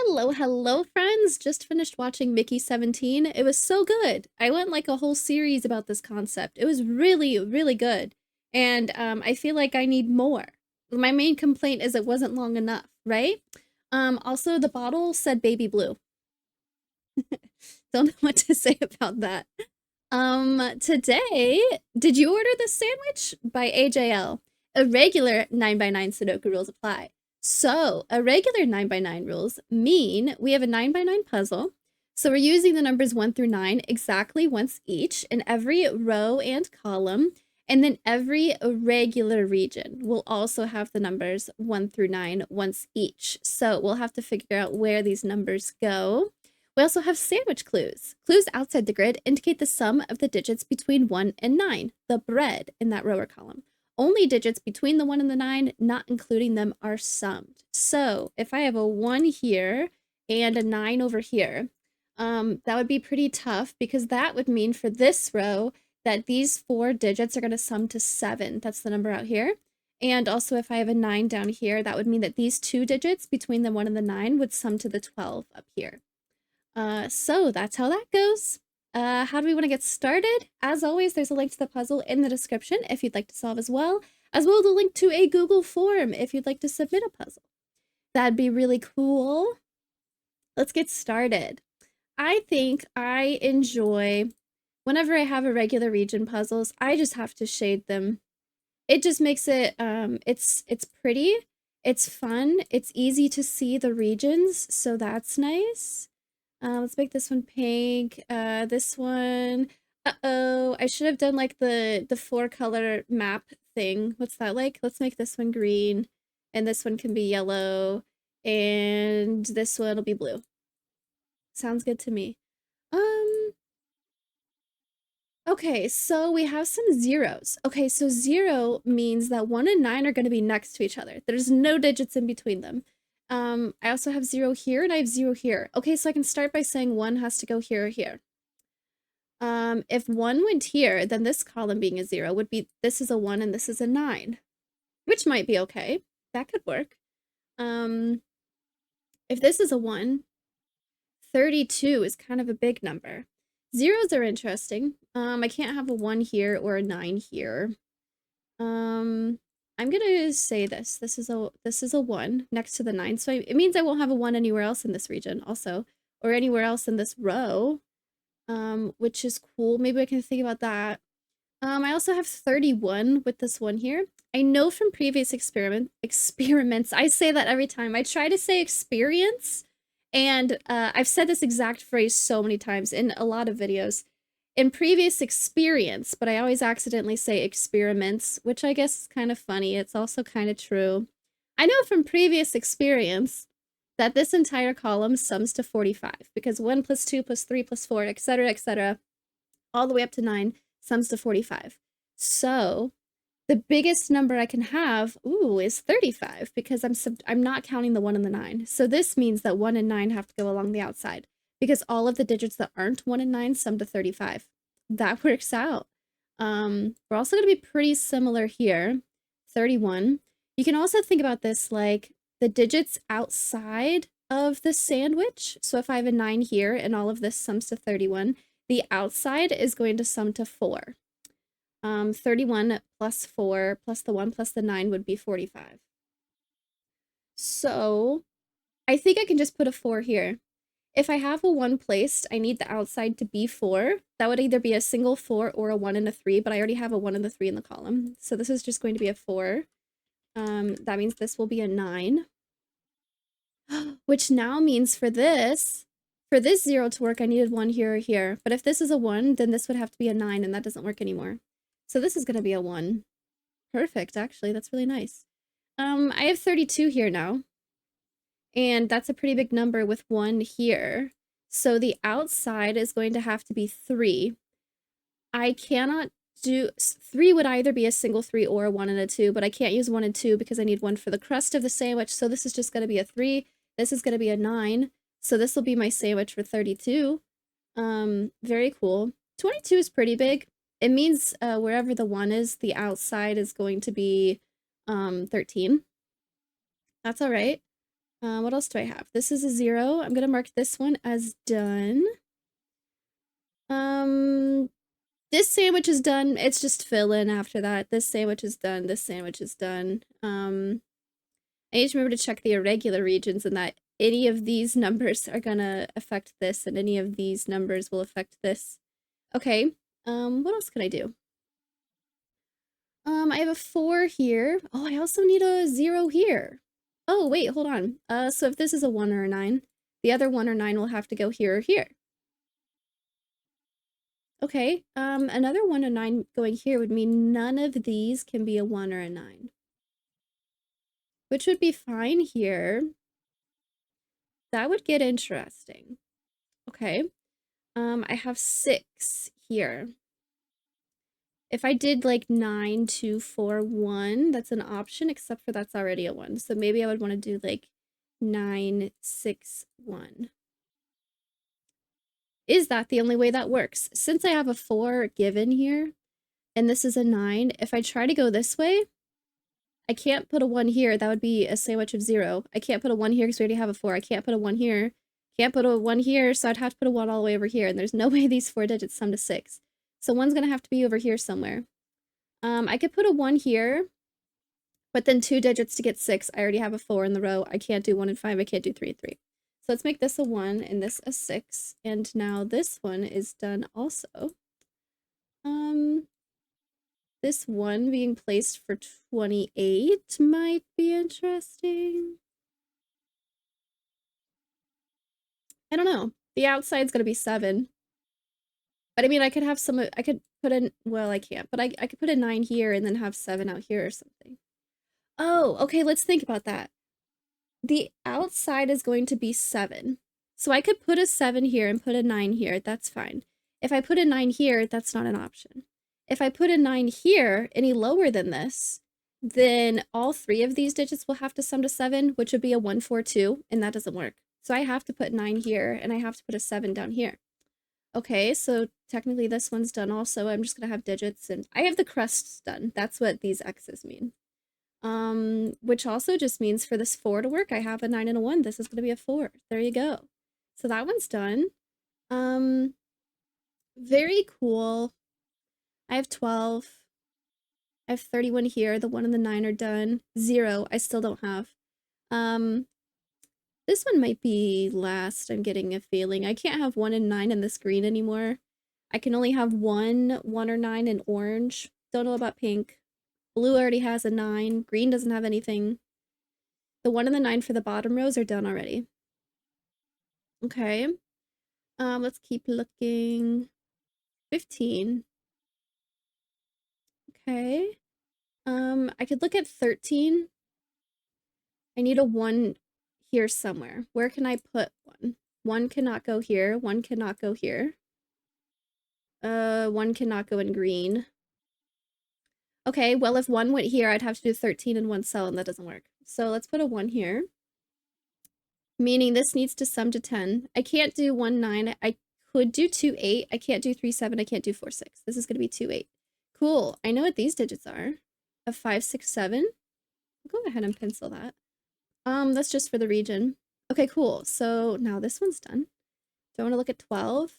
Hello, friends. Just finished watching Mickey 17. It was so good. I went like a whole series about this concept. It was really good. And I feel like I need more. My main complaint is it wasn't long enough, right? Also, the bottle said baby blue. Don't know what to say about that. Today, did you order this sandwich? By AJL. A regular 9x9 Sudoku rules apply. So, a regular 9x9 rules mean we have a 9x9 puzzle. So, we're using the numbers 1 through 9 exactly once each in every row and column. And then every regular region will also have the numbers 1 through 9 once each. So, we'll have to figure out where these numbers go. We also have sandwich clues. Clues outside the grid indicate the sum of the digits between 1 and 9, the bread in that row or column. Only digits between the 1 and the 9, not including them, are summed. So if I have a 1 here and a 9 over here, that would be pretty tough because that would mean for this row that these 4 digits are going to sum to 7. That's the number out here. And also if I have a 9 down here, that would mean that these 2 digits between the 1 and the 9 would sum to the 12 up here. So that's how that goes. How do we want to get started? As always, there's a link to the puzzle in the description if you'd like to solve as well as the link to a Google form if you'd like to submit a puzzle. That'd be really cool. Let's get started. I think I enjoy, whenever I have irregular region puzzles, I just have to shade them. It just makes it, it's pretty, it's fun, it's easy to see the regions, so that's nice. Let's make this one pink. This one. Uh-oh, I should have done like the 4-color map thing. What's that like? Let's make this one green, and this one can be yellow, and this one will be blue. Sounds good to me. Okay, so we have some zeros. Okay, so 0 means that 1 and 9 are going to be next to each other. There's no digits in between them. I also have 0 here and I have 0 here. Okay, so I can start by saying 1 has to go here or here. If 1 went here, then this column being a 0 would be, this is a 1 and this is a 9, which might be okay. That could work. If this is a 1, 32 is kind of a big number. Zeros are interesting. I can't have a 1 here or a 9 here. I'm gonna say this. This is a 1 next to the 9, so it means I won't have a 1 anywhere else in this region also, or anywhere else in this row, which is cool. Maybe I can think about that. I also have 31 with this 1 here. I know from previous experiments, I say that every time. I try to say experience, and I've said this exact phrase so many times in a lot of videos. In previous experience, but I always accidentally say experiments, which I guess is kind of funny. It's also kind of true. I know from previous experience that this entire column sums to 45 because 1 plus 2 plus 3 plus 4, etc., all the way up to 9 sums to 45. So the biggest number I can have, is 35 because I'm not counting the 1 and the 9. So this means that 1 and 9 have to go along the outside, because all of the digits that aren't 1 and 9 sum to 35. That works out. We're also going to be pretty similar here. 31. You can also think about this like the digits outside of the sandwich. So if I have a 9 here and all of this sums to 31, the outside is going to sum to 4. 31 plus 4 plus the 1 plus the 9 would be 45. So I think I can just put a 4 here. If I have a 1 placed, I need the outside to be 4. That would either be a single 4 or a 1 and a 3, but I already have a 1 and a 3 in the column. So this is just going to be a 4. That means this will be a 9. Which now means for this 0 to work, I needed 1 here or here. But if this is a 1, then this would have to be a 9, and that doesn't work anymore. So this is going to be a 1. Perfect, actually. That's really nice. I have 32 here now. And that's a pretty big number with 1 here. So the outside is going to have to be 3. I cannot do... 3 would either be a single 3 or a 1 and a 2, but I can't use 1 and 2 because I need 1 for the crust of the sandwich. So this is just going to be a 3. This is going to be a 9. So this will be my sandwich for 32. Very cool. 22 is pretty big. It means wherever the 1 is, the outside is going to be 13. That's all right. What else do I have? This is a 0. I'm gonna mark this one as done. This sandwich is done. It's just fill in after that. This sandwich is done. This sandwich is done. I need to remember to check the irregular regions and that any of these numbers are gonna affect this and any of these numbers will affect this. Okay, what else can I do? I have a 4 here. Oh, I also need a 0 here. Oh, wait, hold on. So if this is a 1 or a 9, the other 1 or 9 will have to go here or here. Okay, another 1 or 9 going here would mean none of these can be a 1 or a 9. Which would be fine here. That would get interesting. Okay, I have 6 here. If I did like 9, 2, 4, 1, that's an option, except for that's already a 1. So maybe I would want to do like 9, 6, 1. Is that the only way that works? Since I have a 4 given here, and this is a 9, if I try to go this way, I can't put a 1 here. That would be a sandwich of 0. I can't put a 1 here because we already have a 4. I can't put a 1 here. Can't put a 1 here, so I'd have to put a 1 all the way over here, and there's no way these 4 digits sum to 6. So 1's gonna have to be over here somewhere. I could put a 1 here, but then 2 digits to get 6. I already have a 4 in the row. I can't do 1 and 5. I can't do 3 and 3. So let's make this a 1 and this a 6. And now this one is done also. This 1 being placed for 28 might be interesting. I don't know. The outside's gonna be 7. But I mean, I could have some, I could put in, well, I can't, but I could put a 9 here and then have 7 out here or something. Oh, okay, let's think about that. The outside is going to be 7. So I could put a 7 here and put a 9 here. That's fine. If I put a 9 here, that's not an option. If I put a 9 here, any lower than this, then all 3 of these digits will have to sum to 7, which would be a 1, 4, 2, and that doesn't work. So I have to put 9 here, and I have to put a 7 down here. Okay, so technically this one's done also. I'm just gonna have digits, and I have the crusts done. That's what these X's mean. Which also just means for this 4 to work, I have a 9 and a 1. This is gonna be a 4. There you go. So that one's done. Very cool. I have 12. I have 31 here. The 1 and the 9 are done. 0, I still don't have. This one might be last, I'm getting a feeling. I can't have 1 and 9 in this green anymore. I can only have 1 or 9 in orange. Don't know about pink. Blue already has a 9. Green doesn't have anything. The 1 and the 9 for the bottom rows are done already. Okay. Let's keep looking. 15. Okay. I could look at 13. I need a 1 here somewhere. Where can I put 1? 1 cannot go here. 1 cannot go here. 1 cannot go in green. Okay, well, if 1 went here, I'd have to do 13 in one cell, and that doesn't work. So let's put a 1 here. Meaning this needs to sum to 10. I can't do 1, 9. I could do 2, 8. I can't do 3, 7. I can't do 4, 6. This is going to be 2, 8. Cool. I know what these digits are. A 5, 6, 7. I'll go ahead and pencil that. That's just for the region. Okay, cool. So now this one's done. Do I want to look at 12?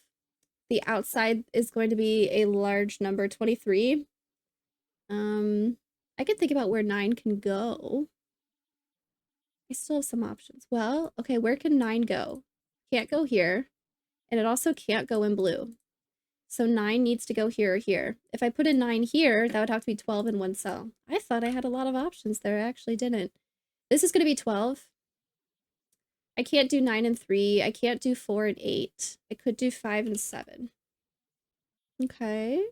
The outside is going to be a large number, 23. I could think about where 9 can go. I still have some options. Well, okay, where can 9 go? Can't go here. And it also can't go in blue. So 9 needs to go here or here. If I put a 9 here, that would have to be 12 in one cell. I thought I had a lot of options there. I actually didn't. This is going to be 12. I can't do 9 and 3. I can't do 4 and 8. I could do 5 and 7. Okay.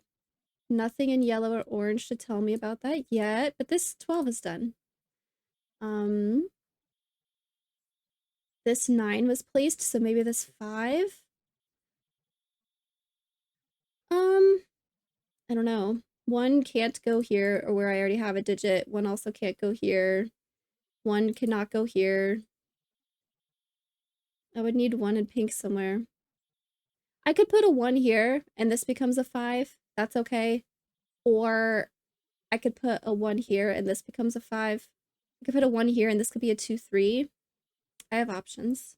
Nothing in yellow or orange to tell me about that yet, but this 12 is done. This 9 was placed, so maybe this 5? I don't know. 1 can't go here, or where I already have a digit. 1 also can't go here. 1 cannot go here. I would need 1 in pink somewhere. I could put a 1 here, and this becomes a 5. That's okay. Or I could put a 1 here, and this becomes a 5. I could put a 1 here, and this could be a 2, 3. I have options.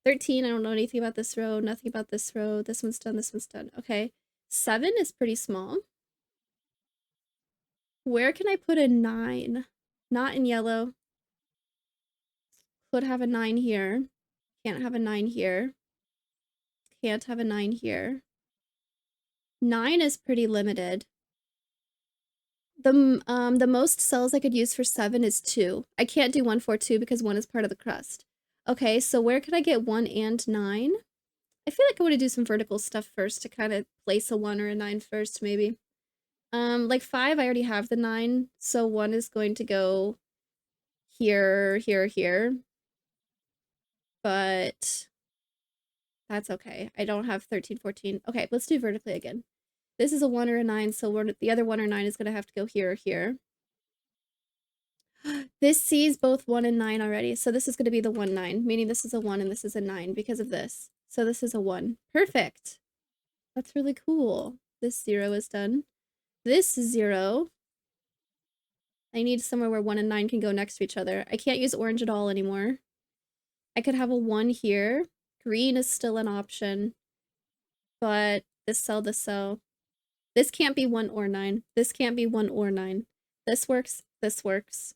13, I don't know anything about this row, nothing about this row. This one's done, this one's done. Okay. 7 is pretty small. Where can I put a 9? Not in yellow. Could have a 9 here. Can't have a 9 here. Can't have a 9 here. 9 is pretty limited. The most cells I could use for 7 is 2. I can't do 1, 4, 2 because 1 is part of the crust. Okay, so where could I get 1 and 9? I feel like I want to do some vertical stuff first to kind of place a 1 or a 9 first, maybe. Like 5, I already have the 9, so 1 is going to go here, here, here. But that's okay. I don't have 13, 14. Okay, let's do vertically again. This is a 1 or a 9, so the other 1 or 9 is going to have to go here or here. This sees both 1 and 9 already, so this is going to be the 1, 9, meaning this is a 1 and this is a 9 because of this. So this is a 1. Perfect. That's really cool. This 0 is done. This 0, I need somewhere where 1 and 9 can go next to each other. I can't use orange at all anymore. I could have a 1 here. Green is still an option. But this cell, this cell. This can't be 1 or 9. This can't be 1 or 9. This works. This works.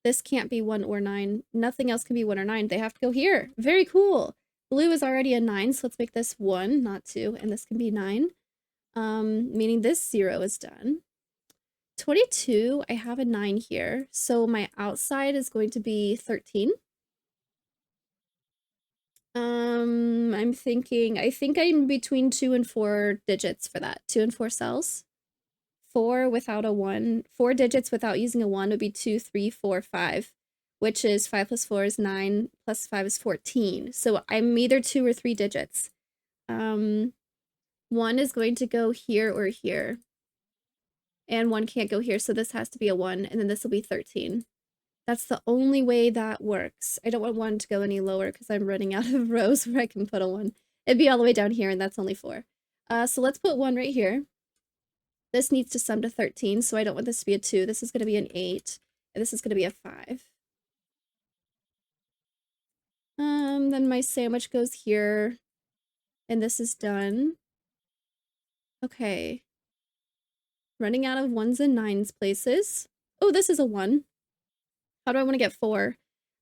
This can't be 1 or 9. Nothing else can be 1 or 9. They have to go here. Very cool. Blue is already a 9, so let's make this 1, not 2, and this can be 9. Meaning this 0 is done. 22, I have a 9 here, so my outside is going to be 13. I'm thinking, I think I'm between 2 and 4 digits for that. 2 and 4 cells. 4 without a 1. 4 digits without using a 1 would be 2, 3, 4, 5, which is 5 plus 4 is 9, plus 5 is 14. So I'm either 2 or 3 digits. 1 is going to go here or here. And 1 can't go here, so this has to be a 1, and then this will be 13. That's the only way that works. I don't want 1 to go any lower because I'm running out of rows where I can put a 1. It'd be all the way down here, and that's only 4. So let's put 1 right here. This needs to sum to 13, so I don't want this to be a 2. This is going to be an 8, and this is going to be a 5. Then my sandwich goes here, and this is done. Okay. Running out of 1s and 9s places. Oh, this is a 1. How do I want to get 4?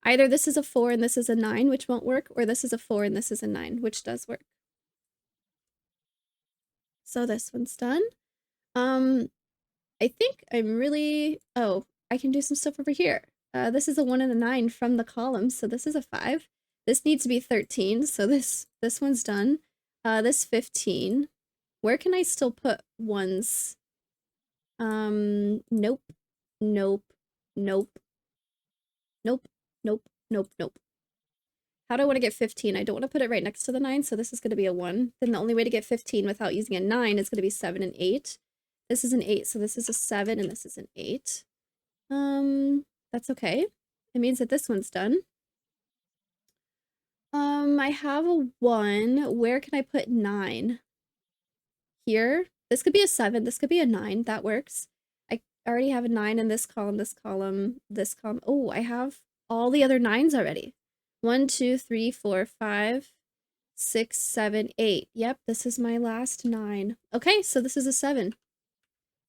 Either this is a 4 and this is a 9, which won't work, or this is a 4 and this is a 9, which does work. So this one's done. I think I'm really... Oh, I can do some stuff over here. This is a 1 and a 9 from the column, so this is a 5. This needs to be 13, so this one's done. This 15. Where can I still put 1s? Nope. Nope. Nope. Nope. Nope. Nope. Nope. How do I want to get 15? I don't want to put it right next to the 9, so this is going to be a 1. Then the only way to get 15 without using a 9 is going to be 7 and 8. This is an 8, so this is a 7 and this is an 8. That's okay. It means that this one's done. I have a 1. Where can I put 9? Here? This could be a 7. This could be a 9. That works. I already have a 9 in this column, this column, this column. Oh, I have all the other 9s already. 1, 2, 3, 4, 5, 6, 7, 8. Yep, this is my last 9. Okay, so this is a 7.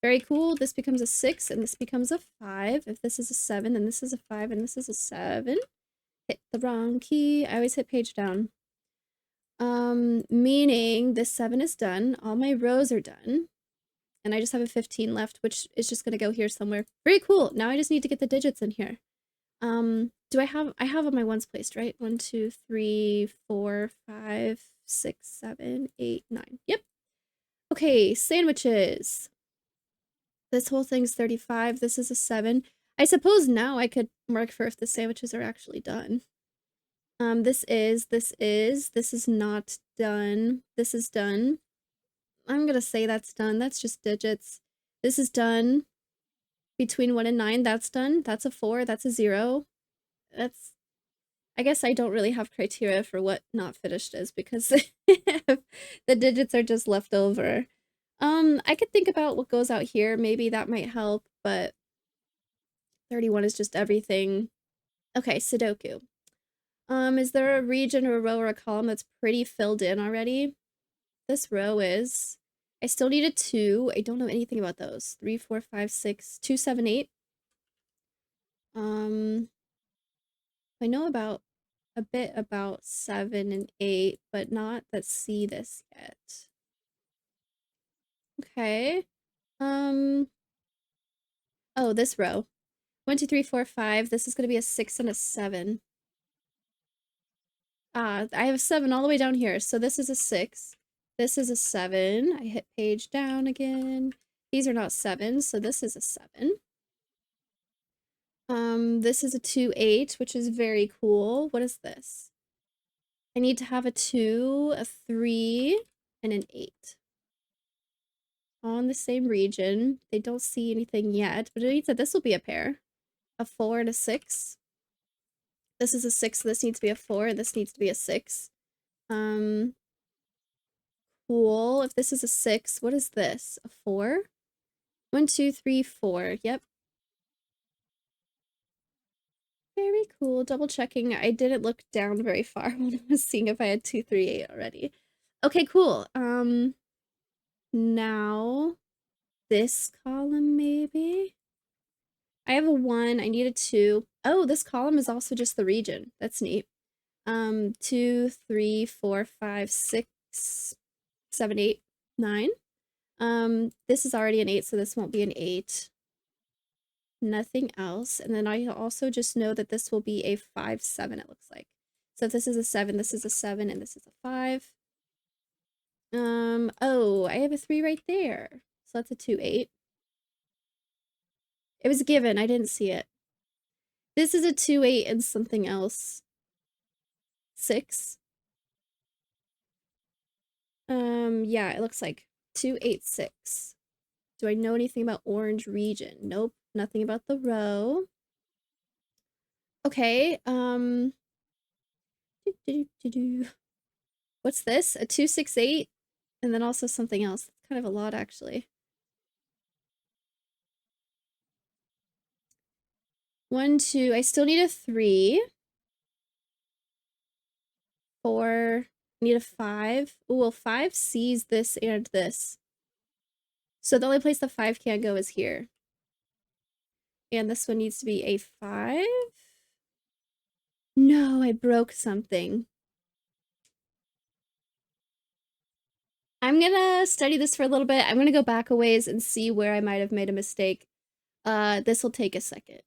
Very cool. This becomes a 6, and this becomes a 5. If this is a 7, and this is a 5, and this is a 7. Hit the wrong key. I always hit page down. Meaning this 7 is done. All my rows are done. And I just have a 15 left, which is just going to go here somewhere. Very cool. Now I just need to get the digits in here. Do I have all my 1s placed, right? 1, 2, 3, 4, 5, 6, 7, 8, 9. Yep. Okay, sandwiches. This whole thing's 35. This is a 7. I suppose now I could mark for if the sandwiches are actually done. This is not done. This is done. I'm gonna say that's done. That's just digits. This is done. Between 1 and 9, that's done. That's a 4. That's a 0. That's... I guess I don't really have criteria for what not finished is because the digits are just left over. I could think about what goes out here. Maybe that might help, but 31 is just everything. Okay, Sudoku. Is there a region or a row or a column that's pretty filled in already? This row is. I still need a 2. I don't know anything about those. 3, 4, 5, 6, 2, 7, 8. I know about a bit about 7 and 8, but not let's see this yet. Okay. Oh, this row. 1, 2, 3, 4, 5. This is gonna be a 6 and a 7. I have a 7 all the way down here. So this is a 6. This is a 7. I hit page down again. These are not 7s, so this is a 7. This is a 2, 8, which is very cool. What is this? I need to have a 2, a 3, and an 8. On the same region. They don't see anything yet, but it means that this will be a pair. A 4 and a 6. This is a 6, so this needs to be a 4, this needs to be a 6. Cool. If this is a 6, what is this? A 4? 1, 2, 3, 4. Yep. Very cool. Double checking. I didn't look down very far when I was seeing if I had 2, 3, 8 already. Okay, cool. Now this column maybe? I have a 1. I need a 2. Oh, this column is also just the region. That's neat. 2, 3, 4, 5, 6, 7, 8, 9. This is already an 8, so this won't be an 8. Nothing else. And then I also just know that this will be a 5, 7, it looks like. So if this is a 7, this is a 7, and this is a 5. Oh, I have a 3 right there. So that's a 2, 8. It was given, I didn't see it. This is a 2, 8, and something else. 6. Yeah, it looks like 2, 8, 6. Do I know anything about orange region? Nope, nothing about the row. Okay, what's this? A 2, 6, 8? And then also something else. That's kind of a lot, actually. 1, 2. I still need a 3. 4. I need a 5. Ooh, well, 5 sees this and this. So the only place the 5 can't go is here. And this one needs to be a 5. No, I broke something. I'm gonna study this for a little bit. I'm gonna go back a ways and see where I might have made a mistake. This will take a second.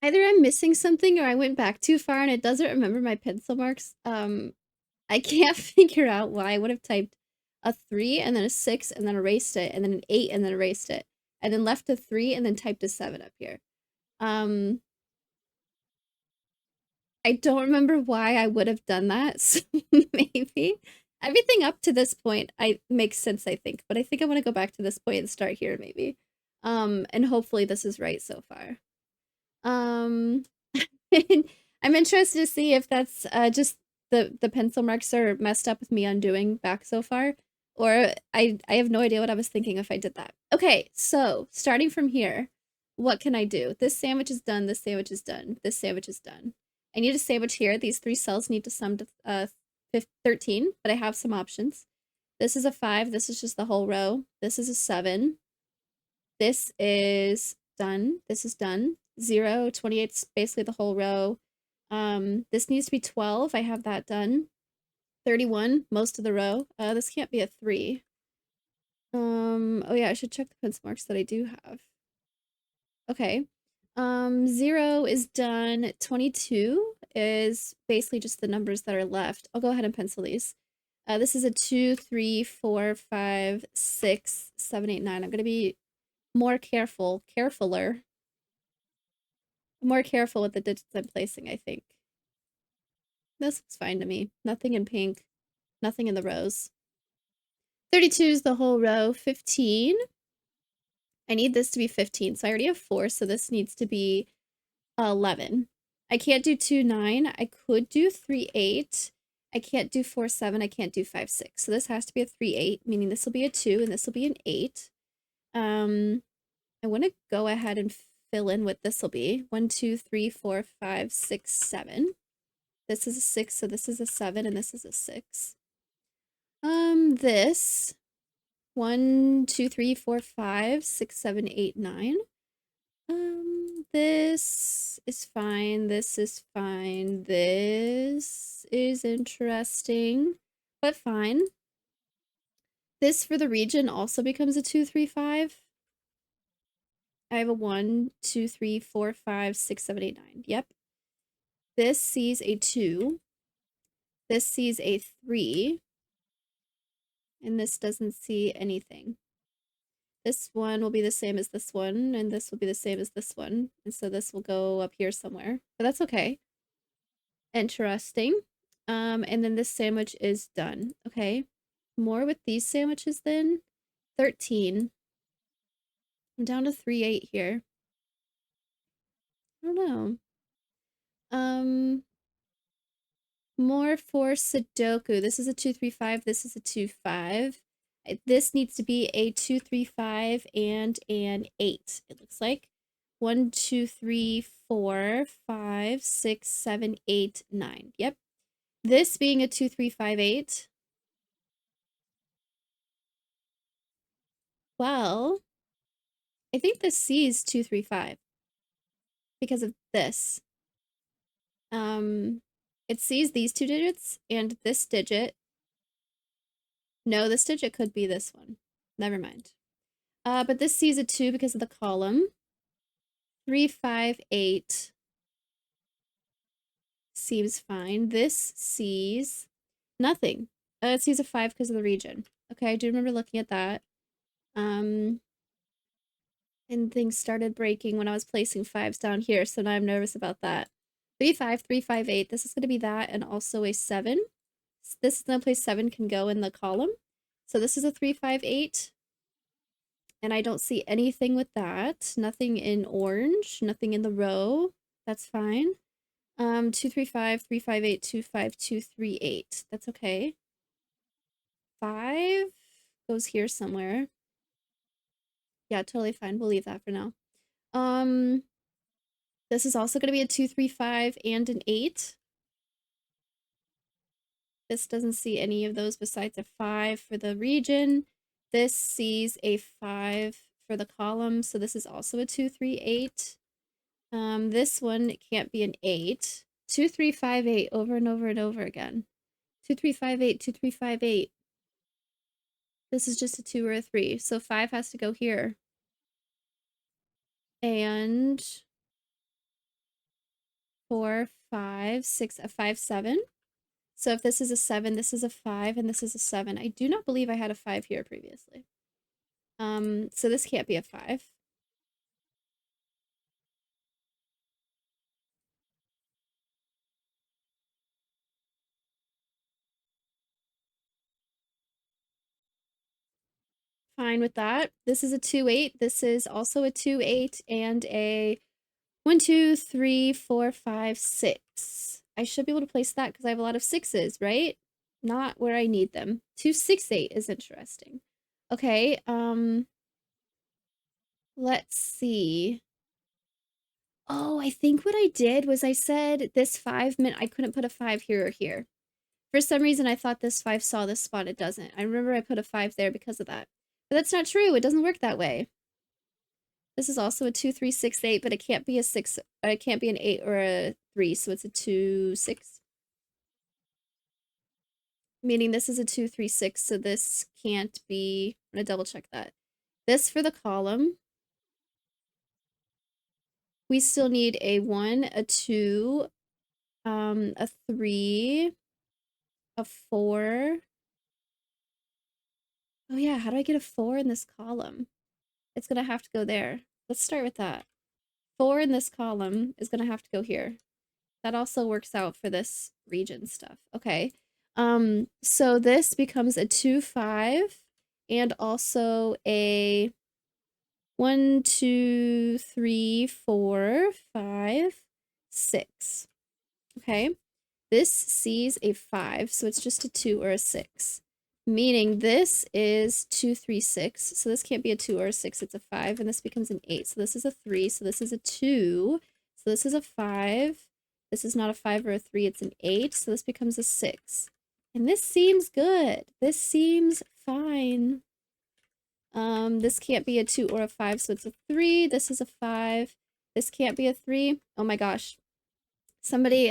Either I'm missing something or I went back too far and it doesn't remember my pencil marks. I can't figure out why I would have typed a 3 and then a 6 and then erased it and then an 8 and then erased it and then left a 3 and then typed a 7 up here. I don't remember why I would have done that, so maybe. Everything up to this point makes sense, I think, but I think I want to go back to this point and start here, maybe. And hopefully this is right so far. I'm interested to see if that's just the pencil marks are messed up with me undoing back so far, or I have no idea what I was thinking if I did that. Okay, so starting from here, what can I do? This sandwich is done, this sandwich is done, this sandwich is done. I need a sandwich here. These 3 cells need to sum to 13, but I have some options. This is a 5, this is just the whole row. This is a 7. This is done. This is done. 0, 28 is basically the whole row. This needs to be 12. I have that done. 31, most of the row. This can't be a 3. Oh yeah, I should check the pencil marks that I do have. Okay. 0 is done. 22 is basically just the numbers that are left. I'll go ahead and pencil these. This is a 2, 3, 4, 5, 6, 7, 8, 9. I'm gonna be more carefuler. More careful with the digits I'm placing, I think. This looks fine to me. Nothing in pink, nothing in the rows. 32 is the whole row. 15. I need this to be 15, so I already have 4, so this needs to be 11. I can't do 2, 9. I could do 3, 8. I can't do 4, 7. I can't do 5, 6. So this has to be a 3, 8, meaning this will be a 2 and this will be an 8. I want to go ahead and fill in what this will be. 1, 2, 3, 4, 5, 6, 7. This is a 6, so this is a 7, and this is a 6. This 1, 2, 3, 4, 5, 6, 7, 8, 9. This is fine. This is fine. This is interesting, but fine. This for the region also becomes a 2, 3, 5. I have a 1, 2, 3, 4, 5, 6, 7, 8, 9. Yep. This sees a 2. This sees a 3. And this doesn't see anything. This one will be the same as this one, and this will be the same as this one. And so this will go up here somewhere, but that's okay. Interesting. And then this sandwich is done. Okay. More with these sandwiches then. 13. I'm down to 3, 8 here. I don't know. More for Sudoku. This is a 2, 3, 5. This is a 2, 5. This needs to be a 2, 3, 5 and an 8. It looks like 1, 2, 3, 4, 5, 6, 7, 8, 9. Yep. This being a 2, 3, 5, 8. Well, I think this sees 2, 3, 5 because of this. It sees these two digits and this digit. No, this digit could be this one. Never mind. But this sees a 2 because of the column. 3, 5, 8 seems fine. This sees nothing. It sees a 5 because of the region. Okay, I do remember looking at that. And things started breaking when I was placing 5s down here, so now I'm nervous about that. 3, 5, 3, 5, 8. This is going to be that and also a 7. This is the place 7 can go in the column. So this is a 3, 5, 8. And I don't see anything with that. Nothing in orange, nothing in the row. That's fine. 2, 3, 5, 3, 5, 8, 2, 5, 2, 3, 8. That's okay. 5 goes here somewhere. Yeah, totally fine. We'll leave that for now. This is also going to be a 2, 3, 5 and an 8. This doesn't see any of those besides a 5 for the region. This sees a 5 for the column, so this is also a 2, 3, 8. This one can't be an 8. 2, 3, 5, 8 over and over and over again. 2, 3, 5, 8, 2, 3, 5, 8. This is just a 2 or a 3, so 5 has to go here. And 4, 5, 6, a 5, 7. So if this is a 7, this is a 5, and this is a 7. I do not believe I had a 5 here previously. So this can't be a 5. Fine with that. This is a 2, 8. This is also a 2, 8, and a 1, 2, 3, 4, 5, 6. I should be able to place that because I have a lot of 6s, right? Not where I need them. 2, 6, 8 is interesting. Okay, let's see. Oh, I think what I did was I said this 5 meant I couldn't put a 5 here or here. For some reason, I thought this 5 saw this spot. It doesn't. I remember I put a 5 there because of that. But that's not true. It doesn't work that way. This is also a 2, 3, 6, 8, but it can't be a 6. It can't be an 8 or a 3, so it's a 2, 6. Meaning this is a 2, 3, 6, so this can't be. I'm going to double check that. This for the column. We still need a 1, a 2, a 3, a 4. Oh yeah, how do I get a 4 in this column? It's gonna have to go there. Let's start with that. 4 in this column is gonna have to go here. That also works out for this region stuff. Okay. So this becomes a 2, 5, and also a 1, 2, 3, 4, 5, 6. Okay. This sees a 5, so it's just a 2 or a 6. Meaning this is 2, 3, 6. So this can't be a 2 or a 6, it's a 5, and this becomes an 8. So this is a 3, so this is a 2. So this is a 5. This is not a 5 or a 3, it's an 8. So this becomes a 6. And this seems good. This seems fine. This can't be a 2 or a 5, so it's a 3. This is a 5. This can't be a 3. Oh my gosh. Somebody,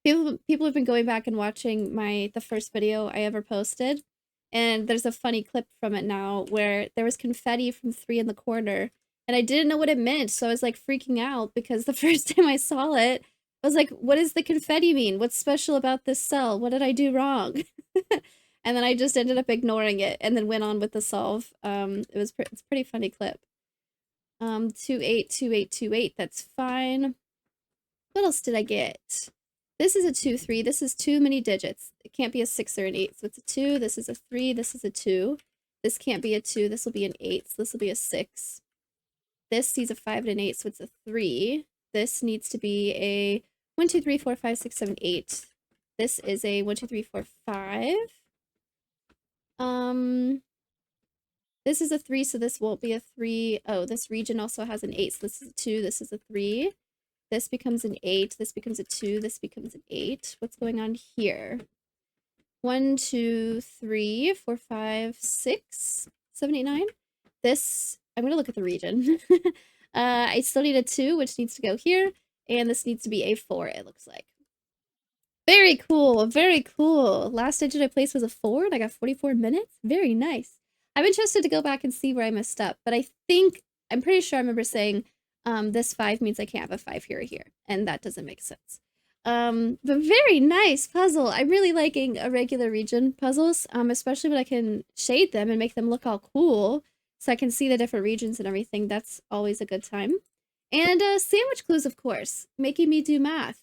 people have been going back and watching the first video I ever posted, and there's a funny clip from it now where there was confetti from 3 in the corner, and I didn't know what it meant, so I was like freaking out because the first time I saw it, I was like, what does the confetti mean? What's special about this cell? What did I do wrong? And then I just ended up ignoring it and then went on with the solve. It's a pretty funny clip. 2, 8, 2, 8, 2, 8, that's fine. What else did I get? This is a 2, 3. This is too many digits. It can't be a 6 or an 8. So it's a 2. This is a 3. This is a 2. This can't be a 2. This will be an 8. So this will be a 6. This sees a 5 and an 8. So it's a 3. This needs to be a 1, 2, 3, 4, 5, 6, 7, 8. This is a 1, 2, 3, 4, 5. This is a 3. So this won't be a 3. Oh, this region also has an 8. So this is a 2. This is a 3. This becomes an 8. This becomes a 2. This becomes an 8. What's going on here? 1, 2, 3, 4, 5, 6, 7, 8, 9. This, I'm going to look at the region. I still need a 2, which needs to go here. And this needs to be a 4, it looks like. Very cool. Very cool. Last digit I placed was a 4, and I got 44 minutes. Very nice. I'm interested to go back and see where I messed up. But I'm pretty sure I remember saying this 5 means I can't have a 5 here or here. And that doesn't make sense. But very nice puzzle. I'm really liking irregular region puzzles, especially when I can shade them and make them look all cool. So I can see the different regions and everything. That's always a good time. And sandwich clues, of course, making me do math.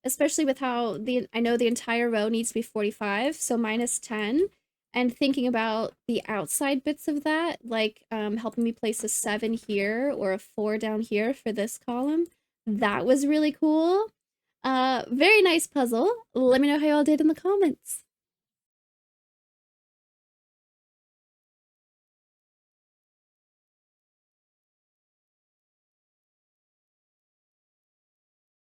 Especially with how I know the entire row needs to be 45, so minus 10. And thinking about the outside bits of that, like helping me place a 7 here or a 4 down here for this column, that was really cool. Very nice puzzle. Let me know how y'all did in the comments.